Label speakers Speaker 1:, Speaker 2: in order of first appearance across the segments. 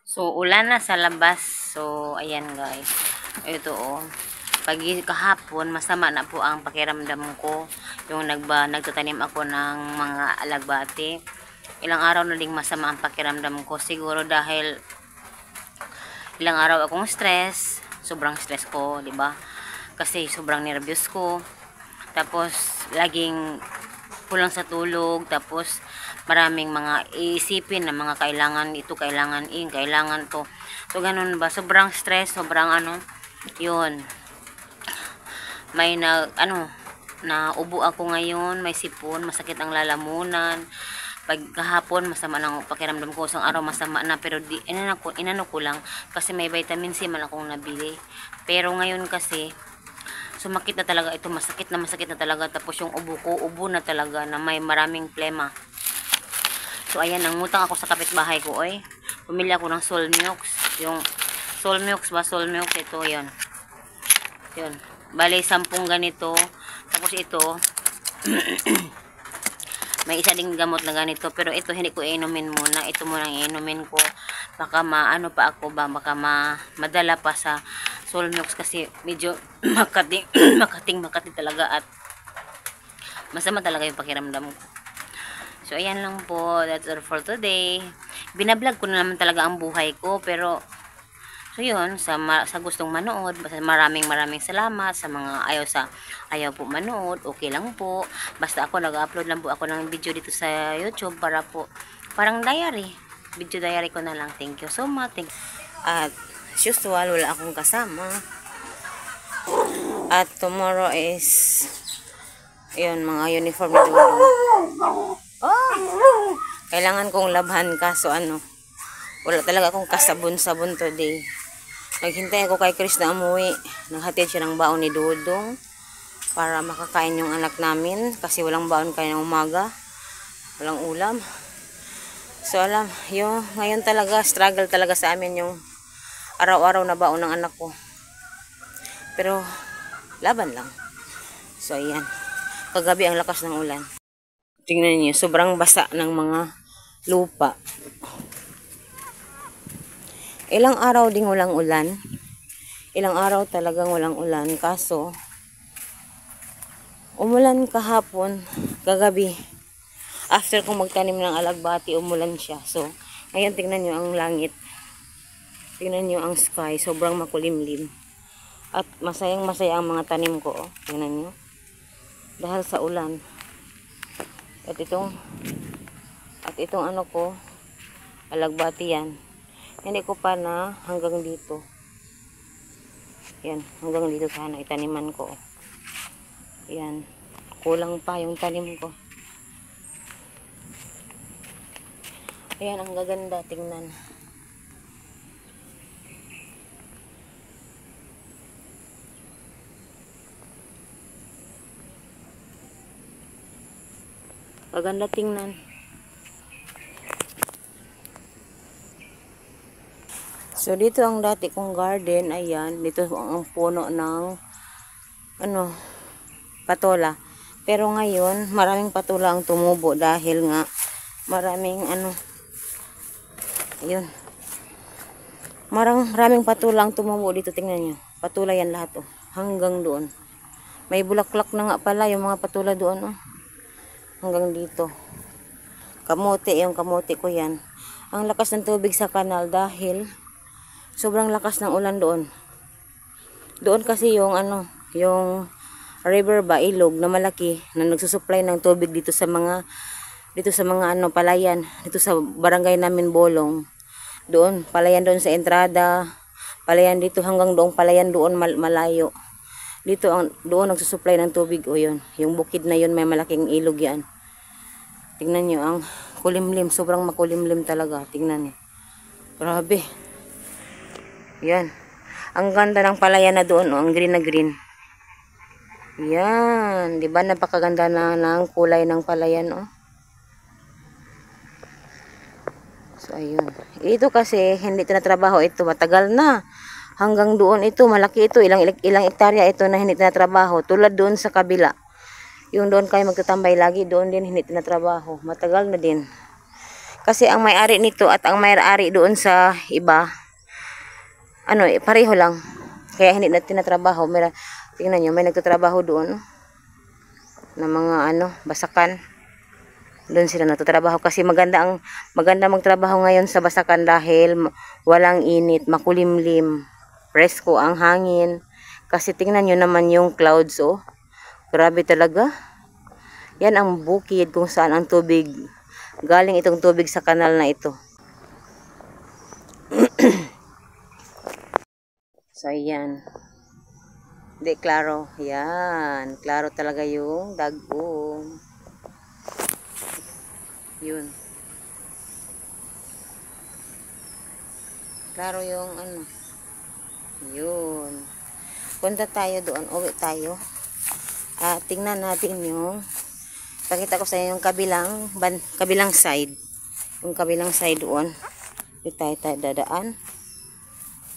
Speaker 1: So, ulan na sa labas. So, ayan guys. Ito oh. Pag kahapon, masama na po ang pakiramdam ko. Yung nagtatanim ako ng mga alagbati. Ilang araw na ding masama ang pakiramdam ko. Siguro dahil ilang araw akong stress. Sobrang stress ko, di ba? Kasi sobrang nervous ko. Tapos, laging kulang sa tulog. Tapos, maraming mga iisipin na mga kailangan ito, kailangan kailangan to. So, ganun ba? Sobrang stress, sobrang yun. May na ubo ako ngayon, may sipon, masakit ang lalamunan. Pag kahapon, masama lang pakiramdam ko. Isang araw masama na, pero inano ko lang. Kasi may vitamin C man akong nabili. Pero ngayon kasi, sumakit na talaga ito, masakit na talaga. Tapos yung ubo ko, ubo na talaga na may maraming plema. So ayan, nangutang ako sa kapitbahay ko, oy. Pumili ako ng Solmux. Yung Solmux ba? Solmux ito, 'yon. 'Yon. Bale 10 ganito. Tapos ito may isa ding gamot na ganito, pero ito hindi ko iinumin muna. Ito muna ang iinumin ko. Baka maano pa ako ba, baka madala pa sa Solmux kasi medyo makating talaga at masama talaga yung pakiramdam ko. So, ayan lang po. That's all for today. Binablog ko na naman talaga ang buhay ko. Pero, so yun, sa gustong manood, maraming salamat. Sa mga ayaw po manood, okay lang po. Basta ako, nag-upload lang po ako ng video dito sa YouTube para po, parang diary. Video diary ko na lang. Thank you so much. At, as usual, wala akong kasama. At tomorrow is, yun, mga uniform na dulo. Oh, kailangan kong labhan kaso wala talaga akong kasabon-sabon today. Naghintay ako kay Chris na umuwi. Naghatid siya ng baon ni Dudong para makakain yung anak namin kasi walang baon kayo ng umaga. Walang ulam. So alam, yung ngayon talaga struggle talaga sa amin yung araw-araw na baon ng anak ko. Pero laban lang. So ayan. Kagabi ang lakas ng ulan. Tingnan niyo, sobrang basa ng mga lupa. Ilang araw ding walang ulan. Ilang araw talagang walang ulan. Kaso, umulan kahapon, kagabi. After kong magtanim ng alagbati, umulan siya. So, ngayon tingnan niyo ang langit. Tingnan niyo ang sky. Sobrang makulimlim. At masayang masaya ang mga tanim ko. Oh. Tingnan niyo. Dahil sa ulan. At itong ano ko, alagbati yan. Hindi ko pa na hanggang dito. Yan, hanggang dito sana itaniman ko. Yan, kulang pa yung tanim ko. Ayan, ang gaganda, tingnan. Maganda tingnan. So, dito ang dati kong garden. Ayan. Dito ang puno ng patola. Pero ngayon, maraming patola ang tumubo dahil nga maraming ayun. Maraming patola ang tumubo dito. Tingnan nyo. Patola yan lahat. Oh. Hanggang doon. May bulaklak na nga pala yung mga patola doon. Oh. Hanggang dito. Kamote, yung kamote ko yan. Ang lakas ng tubig sa kanal dahil sobrang lakas ng ulan doon. Doon kasi yung yung river ba, ilog na malaki na nagsusupply ng tubig dito sa mga palayan, dito sa barangay namin Bolong. Doon, palayan doon sa entrada, palayan dito hanggang doong palayan doon malayo. Doon nagsusupply ng tubig o yun. Yung bukid na yun may malaking ilog yan. Tingnan nyo ang kulimlim. Sobrang makulimlim talaga. Tingnan nyo. Grabe. Yan. Ang ganda ng palayan na doon. Ang green na green. Yan. Diba napakaganda na ng kulay ng palayan. Oh. So ayun. Ito kasi hindi tinatrabaho ito. Matagal na. Hanggang doon ito, malaki ito, ilang hektarya ito na hindi tinatrabaho. Tulad doon sa kabila. Yung doon kayo magtatambay lagi, doon din hindi tinatrabaho. Matagal na din. Kasi ang may-ari nito at ang may-ari doon sa iba, pareho lang. Kaya hindi na tinatrabaho. Tingnan nyo, may nagtatrabaho doon na mga basakan. Doon sila nagtatrabaho kasi maganda magtrabaho ngayon sa basakan dahil walang init, makulimlim, presko ang hangin. Kasi tingnan nyo naman yung clouds, oh. Grabe talaga. Yan ang bukid kung saan ang tubig. Galing itong tubig sa kanal na ito. So, ayan. Hindi, klaro. Yan. Klaro talaga yung dagong. Yun. Klaro yung Yun. Punta tayo doon. Uwi tayo. Tingnan natin yung pakita ko sa inyo yung kabilang side. Yung kabilang side doon. Dito tayo dadaan.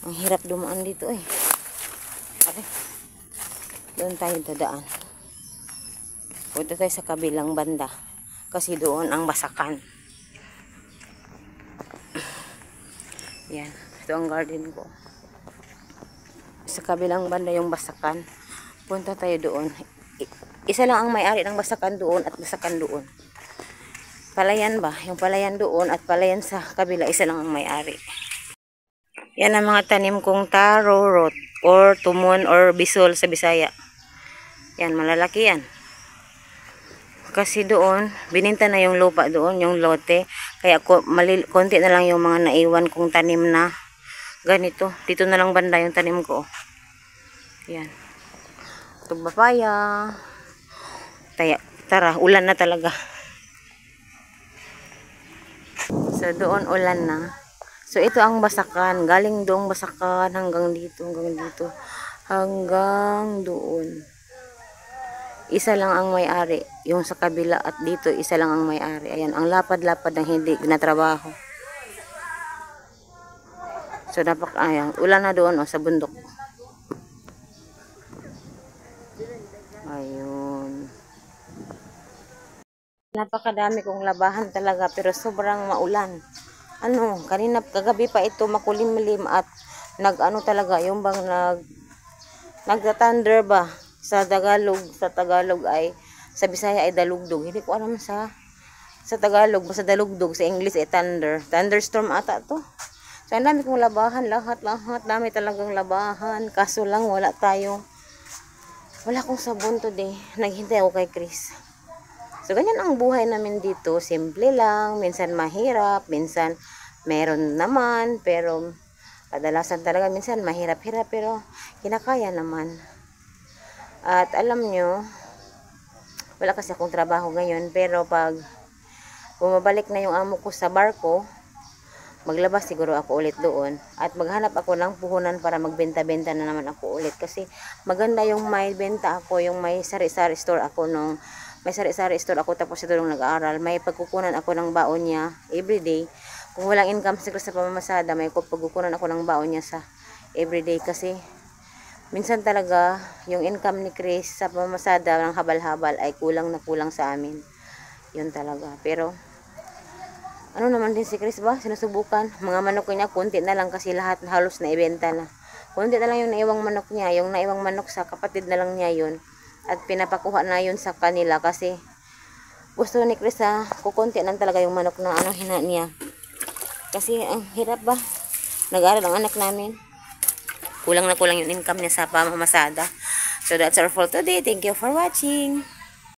Speaker 1: Ang hirap dumaan dito eh. Okay. Doon tayo dadaan. Punta tayo sa kabilang banda. Kasi doon ang basakan. Yan. Ito ang garden ko. Sa kabilang banda yung basakan. Punta tayo doon. Isa lang ang may-ari ng basakan doon at basakan doon. Palayan ba? Yung palayan doon at palayan sa kabila, isa lang ang may-ari. Yan ang mga tanim kong taro root or tumon or bisol sa Bisaya. Yan, malalaki yan. Kasi doon, bininta na yung lupa doon, yung lote. Kaya konti na lang yung mga naiwan kong tanim na ganito. Dito na lang banda yung tanim ko. Yan. Ito papaya. Tara, ulan na talaga. So, doon ulan na. So, ito ang basakan. Galing doong basakan hanggang dito, hanggang doon. Isa lang ang may-ari. Yung sa kabila at dito, isa lang ang may-ari. Ayan, ang lapad-lapad ng hindi ginatrabaho. So, ayan, ulan na doon sa bundok. Ayun. Napakadami kong labahan talaga pero sobrang maulan. Kagabi pa ito makulimlim at talaga, yung bang nagta-thunder ba? Sa Tagalog ay, sa Bisaya ay dalugdog. Hindi ko alam sa Tagalog, basta dalugdog, sa English ay thunder. Thunderstorm ata to. So, ang dami kong labahan, lahat. Dami talagang labahan. Kaso lang, wala akong sabon today. Naghintay ako kay Chris. So, ganyan ang buhay namin dito. Simple lang. Minsan mahirap. Minsan meron naman. Pero, kadalasan talaga minsan mahirap-hirap. Pero, kinakaya naman. At alam nyo, wala kasi akong trabaho ngayon. Pero, pag bumabalik na yung amo ko sa barko, maglabas siguro ako ulit doon. At maghanap ako ng puhunan para magbenta-benta na naman ako ulit. Kasi maganda yung may benta ako, yung may sari-sari store ako may sari-sari store ako tapos ito nung nag-aaral. May pagkukunan ako ng baon niya everyday. Kung walang income siguro sa pamamasada, may pagkukunan ako ng baon niya sa everyday. Kasi minsan talaga yung income ni Chris sa pamamasada ng habal-habal ay kulang na kulang sa amin. Yun talaga. Pero naman din si Chris ba? Sinusubukan. Mga manok niya, kunti na lang kasi lahat halos na ibenta na. Kunti na lang yung naiwang manok niya. Yung naiwang manok sa kapatid na lang niya yun. At pinapakuha na yun sa kanila kasi gusto ni Chris kukunti lang talaga yung manok na hina niya. Kasi ang hirap ba? Nag-aaral ang anak namin. Kulang na kulang yung income niya sa pamamasada. So that's all for today. Thank you for watching.